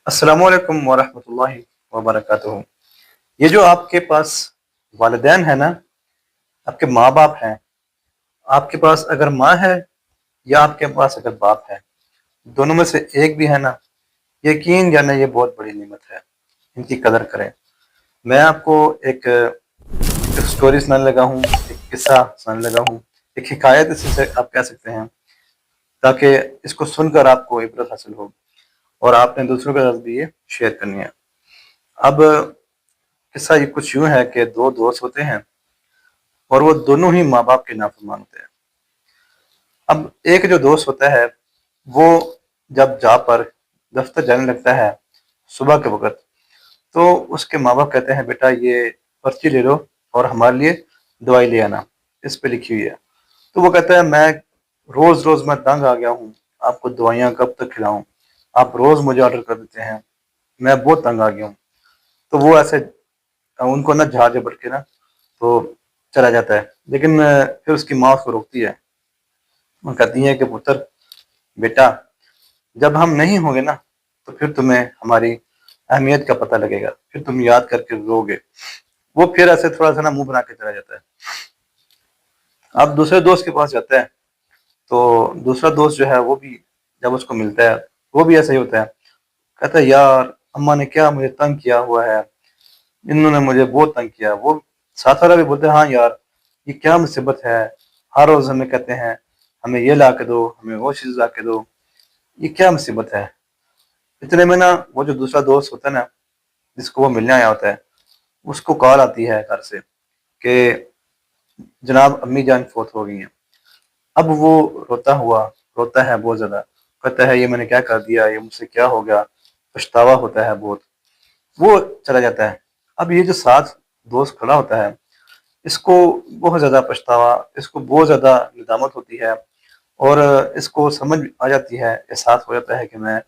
السلام علیکم ورحمۃ اللہ وبرکاتہ۔ یہ جو آپ کے پاس والدین ہیں نا، آپ کے ماں باپ ہیں، آپ کے پاس اگر ماں ہے یا آپ کے پاس اگر باپ ہے، دونوں میں سے ایک بھی ہے نا، یقین جانا یہ بہت بڑی نعمت ہے، ان کی قدر کریں۔ میں آپ کو ایک سٹوری سنانے لگا ہوں، ایک قصہ سنانے لگا ہوں، ایک حکایت اس سے آپ کہہ سکتے ہیں، تاکہ اس کو سن کر آپ کو عبرت حاصل ہو اور آپ نے دوسروں کے ساتھ بھی یہ شیئر کرنی ہے۔ اب قصہ یہ کچھ یوں ہے کہ دو دوست ہوتے ہیں اور وہ دونوں ہی ماں باپ کے نافرمان ہوتے ہیں۔ اب ایک جو دوست ہوتا ہے وہ جب جا پر دفتر جانے لگتا ہے صبح کے وقت، تو اس کے ماں باپ کہتے ہیں بیٹا یہ پرچی لے لو اور ہمارے لیے دوائی لے آنا، اس پہ لکھی ہوئی ہے۔ تو وہ کہتا ہے میں روز روز میں تنگ آ گیا ہوں، آپ کو دوائیاں کب تک کھلاؤں، آپ روز مجھے آرڈر کر دیتے ہیں، میں بہت تنگ آ گیا ہوں۔ تو وہ ایسے ان کو نہ جھاڑ جھپٹ کے نا تو چلا جاتا ہے، لیکن پھر اس کی ماں اس کو روکتی ہے، وہ کہتی ہے کہ پتر بیٹا جب ہم نہیں ہوں گے نا تو پھر تمہیں ہماری اہمیت کا پتہ لگے گا، پھر تم یاد کر کے رو گے۔ وہ پھر ایسے تھوڑا سا نا منہ بنا کے چلا جاتا ہے۔ اب دوسرے دوست کے پاس جاتا ہے تو دوسرا دوست جو ہے وہ بھی جب اس کو ملتا ہے وہ بھی ایسا ہی ہوتا ہے، کہتا ہے یار اماں نے کیا مجھے تنگ کیا ہوا ہے، انہوں نے مجھے بہت تنگ کیا۔ وہ ساتھ والا بھی بولتے ہیں ہاں یار یہ کیا مصیبت ہے، ہر روز ہمیں کہتے ہیں ہمیں یہ لا کے دو، ہمیں وہ چیز لا کے دو، یہ کیا مصیبت ہے۔ اتنے میں نا وہ جو دوسرا دوست ہوتا ہے نا جس کو وہ ملنے آیا ہوتا ہے، اس کو کال آتی ہے گھر سے کہ جناب امی جان فوت ہو گئی ہیں۔ اب وہ روتا ہے بہت زیادہ، کہتا ہے یہ میں نے کیا کر دیا، یہ مجھ سے کیا ہو گیا، پچھتاوا ہوتا ہے بہت۔ وہ چلا جاتا ہے۔ اب یہ جو ساتھ دوست کھڑا ہوتا ہے اس کو بہت زیادہ پچھتاوا، اس کو بہت زیادہ ندامت ہوتی ہے، اور اس کو سمجھ آ جاتی ہے، احساس ہو جاتا ہے کہ میں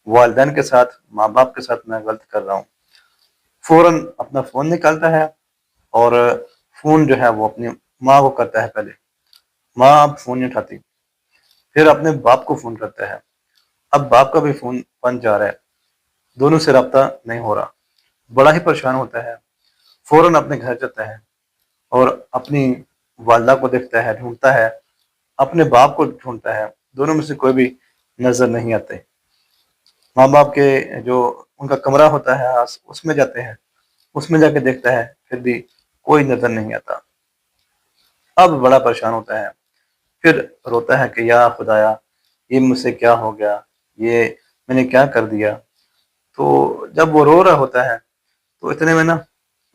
والدین کے ساتھ ماں باپ کے ساتھ میں غلط کر رہا ہوں۔ فوراً اپنا فون نکالتا ہے اور فون جو ہے وہ اپنی ماں کو کرتا ہے پہلے۔ ماں اب فون نہیں اٹھاتی، پھر اپنے باپ کو فون کرتا ہے۔ اب باپ کا بھی فون بند جا رہا ہے، دونوں سے رابطہ نہیں ہو رہا، بڑا ہی پریشان ہوتا ہے۔ فوراً اپنے گھر جاتا ہے اور اپنی والدہ کو دیکھتا ہے، ڈھونڈتا ہے، اپنے باپ کو ڈھونڈتا ہے، دونوں میں سے کوئی بھی نظر نہیں آتے۔ ماں باپ کے جو ان کا کمرہ ہوتا ہے اس میں جاتے ہیں، اس میں جا کے دیکھتا ہے، پھر بھی کوئی نظر نہیں آتا۔ اب بڑا پریشان ہوتا ہے، پھر روتا ہے کہ یا خدایا یہ مجھ سے کیا ہو گیا، یہ میں نے کیا کر دیا۔ تو جب وہ رو رہا ہوتا ہے تو اتنے میں نا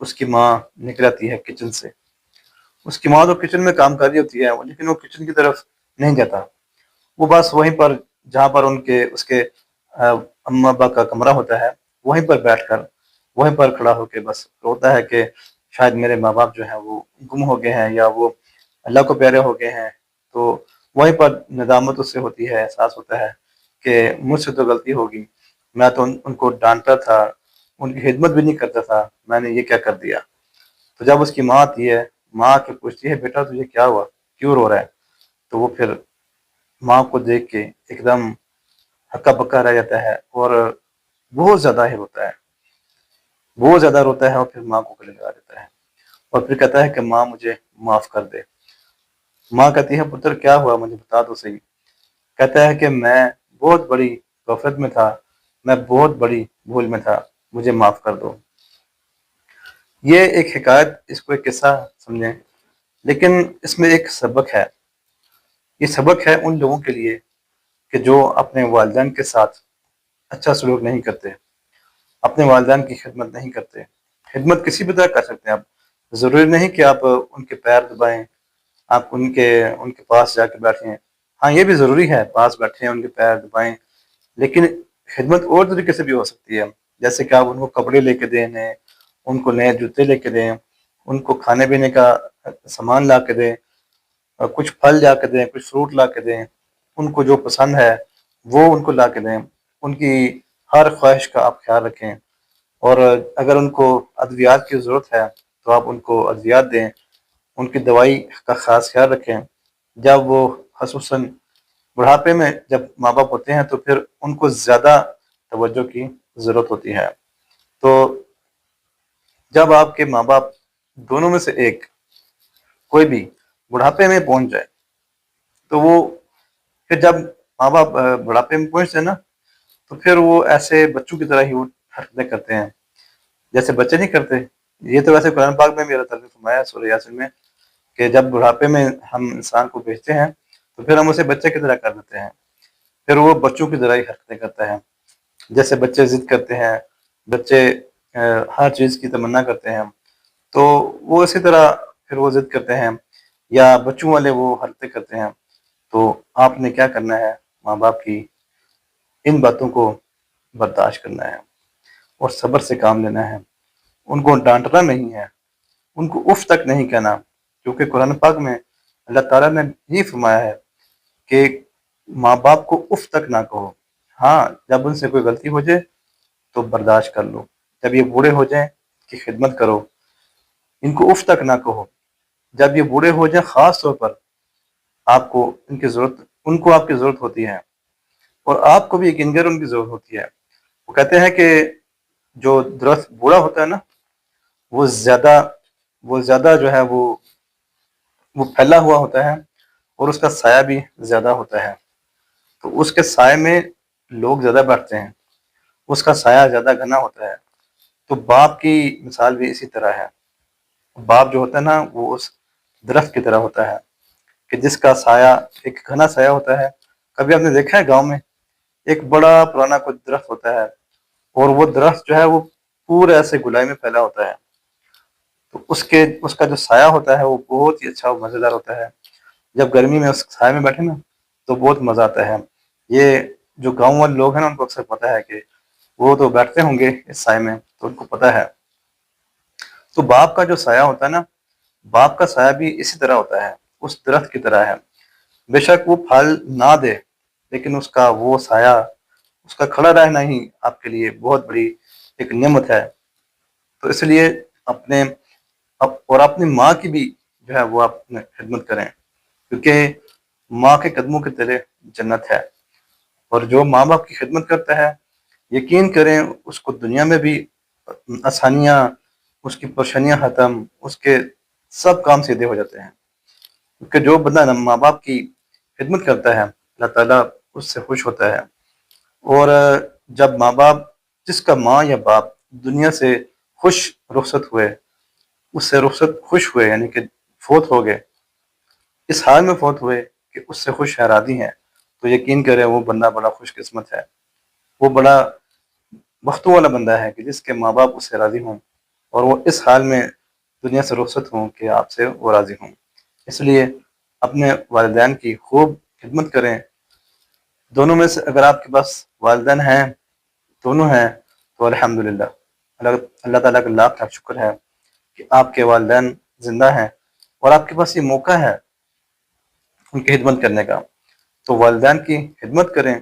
اس کی ماں نکل آتی ہے کچن سے۔ اس کی ماں تو کچن میں کام کر رہی ہوتی ہے لیکن وہ کچن کی طرف نہیں جاتا، وہ بس وہیں پر جہاں پر اس کے اما ابا کا کمرہ ہوتا ہے وہیں پر بیٹھ کر، وہیں پر کھڑا ہو کے بس روتا ہے کہ شاید میرے ماں باپ جو ہیں وہ گم ہو گئے ہیں یا وہ اللہ کو پیارے ہو گئے ہیں۔ تو وہیں پر ندامت اس سے ہوتی ہے، احساس ہوتا ہے کہ مجھ سے تو غلطی ہوگی، میں تو ان کو ڈانٹتا تھا، ان کی خدمت بھی نہیں کرتا تھا، میں نے یہ کیا کر دیا۔ تو جب اس کی ماں آتی ہے، ماں کے پوچھتی ہے بیٹا تجھے کیا ہوا، کیوں رو رہا ہے، تو وہ پھر ماں کو دیکھ کے ایک دم ہکا بکا رہ جاتا ہے اور بہت زیادہ ہی روتا ہے، بہت زیادہ روتا ہے، اور پھر ماں کو گلے لگا دیتا ہے اور پھر کہتا ہے کہ ماں مجھے معاف کر دے۔ ماں کہتی ہے پتر کیا ہوا مجھے بتا تو صحیح۔ کہتا ہے کہ میں بہت بڑی غفلت میں تھا، میں بہت بڑی بھول میں تھا، مجھے معاف کر دو۔ یہ ایک حکایت، اس کو ایک قصہ سمجھیں، لیکن اس میں ایک سبق ہے۔ یہ سبق ہے ان لوگوں کے لیے کہ جو اپنے والدین کے ساتھ اچھا سلوک نہیں کرتے، اپنے والدین کی خدمت نہیں کرتے۔ خدمت کسی بھی طرح کر سکتے ہیں آپ، ضروری نہیں کہ آپ ان کے پیر دبائیں، آپ ان کے پاس جا کے بیٹھیں، ہاں یہ بھی ضروری ہے، پاس بیٹھیں ان کے پیر دبائیں، لیکن خدمت اور طریقے سے بھی ہو سکتی ہے، جیسے کہ آپ ان کو کپڑے لے کے دیں، ان کو نئے جوتے لے کے دیں، ان کو کھانے پینے کا سامان لا کے دیں، کچھ پھل لا کے دیں، کچھ فروٹ لا کے دیں، ان کو جو پسند ہے وہ ان کو لا کے دیں، ان کی ہر خواہش کا آپ خیال رکھیں، اور اگر ان کو ادویات کی ضرورت ہے تو آپ ان کو ادویات دیں، ان کی دوائی کا خاص خیال رکھیں۔ جب وہ خصوصاً بڑھاپے میں جب ماں باپ ہوتے ہیں تو پھر ان کو زیادہ توجہ کی ضرورت ہوتی ہے۔ تو جب آپ کے ماں باپ دونوں میں سے ایک کوئی بھی بڑھاپے میں پہنچ جائے تو وہ پھر جب ماں باپ بڑھاپے میں پہنچتے ہیں نا تو پھر وہ ایسے بچوں کی طرح ہی وہ حرکتیں کرتے ہیں جیسے بچے نہیں کرتے۔ یہ تو ویسے قرآن پاک میں بھی اللہ تعالیٰ نے فرمایا سورہ یاسین میں کہ جب بڑھاپے میں ہم انسان کو بھیجتے ہیں تو پھر ہم اسے بچے کی طرح کر دیتے ہیں، پھر وہ بچوں کی طرح ہی حرکتیں کرتا ہے۔ جیسے بچے ضد کرتے ہیں، بچے ہر چیز کی تمنا کرتے ہیں، تو وہ اسی طرح پھر وہ ضد کرتے ہیں یا بچوں والے وہ حرکتیں کرتے ہیں۔ تو آپ نے کیا کرنا ہے، ماں باپ کی ان باتوں کو برداشت کرنا ہے اور صبر سے کام لینا ہے۔ ان کو ڈانٹنا نہیں ہے، ان کو اف تک نہیں کہنا، کیونکہ قرآن پاک میں اللہ تعالیٰ نے یہ فرمایا ہے کہ ماں باپ کو اف تک نہ کہو۔ ہاں، جب ان سے کوئی غلطی ہو جائے تو برداشت کر لو، جب یہ بوڑھے ہو جائیں کہ خدمت کرو، ان کو اف تک نہ کہو۔ جب یہ بوڑھے ہو جائیں خاص طور پر آپ کو ان کو آپ کی ضرورت ہوتی ہے، اور آپ کو بھی یقین کر ان کی ضرورت ہوتی ہے۔ وہ کہتے ہیں کہ جو درخت بوڑھا ہوتا ہے نا وہ زیادہ جو ہے وہ پھیلا ہوا ہوتا ہے اور اس کا سایہ بھی زیادہ ہوتا ہے، تو اس کے سائے میں لوگ زیادہ بیٹھتے ہیں، اس کا سایہ زیادہ گھنا ہوتا ہے۔ تو باپ کی مثال بھی اسی طرح ہے۔ باپ جو ہوتا ہے نا وہ اس درخت کی طرح ہوتا ہے کہ جس کا سایہ ایک گھنا سایہ ہوتا ہے۔ کبھی آپ نے دیکھا ہے گاؤں میں ایک بڑا پرانا کوئی درخت ہوتا ہے اور وہ درخت جو ہے وہ پورے ایسے گلائی میں پھیلا ہوتا ہے، تو اس کا جو سایہ ہوتا ہے وہ بہت ہی اچھا اور مزیدار ہوتا ہے۔ جب گرمی میں اس سائے میں بیٹھے نا تو بہت مزہ آتا ہے۔ یہ جو گاؤں والے لوگ ہیں نا ان کو اکثر پتہ ہے کہ وہ تو بیٹھتے ہوں گے اس سائے میں، تو ان کو پتہ ہے۔ تو باپ کا جو سایہ ہوتا ہے نا، باپ کا سایہ بھی اسی طرح ہوتا ہے، اس درخت کی طرح ہے۔ بے شک وہ پھل نہ دے لیکن اس کا وہ سایہ، اس کا کھڑا رہنا ہی آپ کے لیے بہت بڑی ایک نعمت ہے۔ تو اس لیے اپنی ماں کی بھی جو ہے وہ آپ خدمت کریں، کیونکہ ماں کے قدموں کے تلے جنت ہے، اور جو ماں باپ کی خدمت کرتا ہے یقین کریں اس کو دنیا میں بھی آسانیاں، اس کی پریشانیاں ختم، اس کے سب کام سیدھے ہو جاتے ہیں، کیونکہ جو بندہ ماں باپ کی خدمت کرتا ہے اللہ تعالیٰ اس سے خوش ہوتا ہے۔ اور جب ماں باپ، جس کا ماں یا باپ دنیا سے خوش رخصت ہوئے، اس سے رخصت خوش ہوئے یعنی کہ فوت ہو گئے، اس حال میں فوت ہوئے کہ اس سے خوش ہے، راضی ہیں، تو یقین کرے وہ بندہ بڑا خوش قسمت ہے، وہ بڑا بختوں والا بندہ ہے کہ جس کے ماں باپ اس سے راضی ہوں اور وہ اس حال میں دنیا سے رخصت ہوں کہ آپ سے وہ راضی ہوں۔ اس لیے اپنے والدین کی خوب خدمت کریں۔ دونوں میں سے اگر آپ کے پاس والدین ہیں، دونوں ہیں، تو الحمدللہ، اللہ تعالیٰ کا لاکھ لاکھ شکر ہے کہ آپ کے والدین زندہ ہیں اور آپ کے پاس یہ موقع ہے ان کی خدمت کرنے کا۔ تو والدین کی خدمت کریں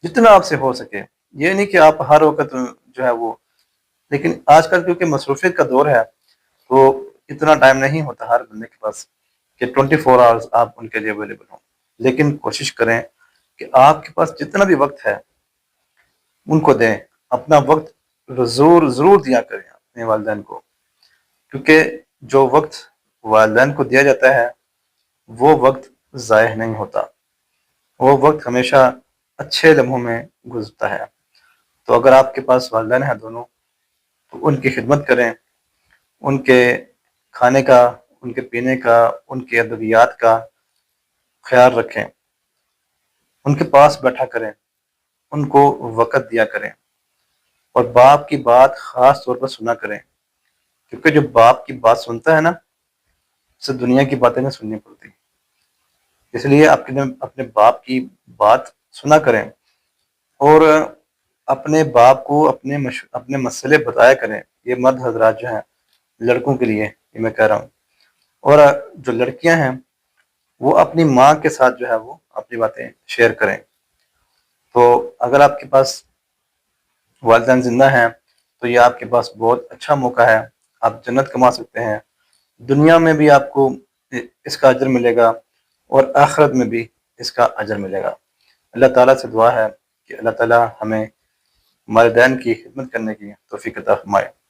جتنا آپ سے ہو سکے۔ یہ نہیں کہ آپ ہر وقت جو ہے وہ، لیکن آج کل کیونکہ مصروفیت کا دور ہے تو اتنا ٹائم نہیں ہوتا ہر بندے کے پاس کہ 24 آورز آپ ان کے لیے اویلیبل ہوں، لیکن کوشش کریں کہ آپ کے پاس جتنا بھی وقت ہے ان کو دیں، اپنا وقت ضرور دیا کریں اپنے والدین کو، کیونکہ جو وقت والدین کو دیا جاتا ہے وہ وقت ضائع نہیں ہوتا، وہ وقت ہمیشہ اچھے لمحوں میں گزرتا ہے۔ تو اگر آپ کے پاس والدین ہیں دونوں تو ان کی خدمت کریں، ان کے کھانے کا، ان کے پینے کا، ان کے ادویات کا خیال رکھیں، ان کے پاس بیٹھا کریں، ان کو وقت دیا کریں، اور باپ کی بات خاص طور پر سنا کریں، کیونکہ جو باپ کی بات سنتا ہے نا اسے دنیا کی باتیں نہیں سننی پڑتی۔ اس لیے اپنے باپ کی بات سنا کریں اور اپنے باپ کو اپنے مسئلے بتایا کریں۔ یہ مرد حضرات جو ہیں، لڑکوں کے لیے یہ میں کہہ رہا ہوں، اور جو لڑکیاں ہیں وہ اپنی ماں کے ساتھ جو ہے وہ اپنی باتیں شیئر کریں۔ تو اگر آپ کے پاس والدین زندہ ہیں تو یہ آپ کے پاس بہت اچھا موقع ہے، آپ جنت کما سکتے ہیں، دنیا میں بھی آپ کو اس کا اجر ملے گا اور آخرت میں بھی اس کا اجر ملے گا۔ اللہ تعالیٰ سے دعا ہے کہ اللہ تعالیٰ ہمیں والدین کی خدمت کرنے کی توفیق عطا فرمائے۔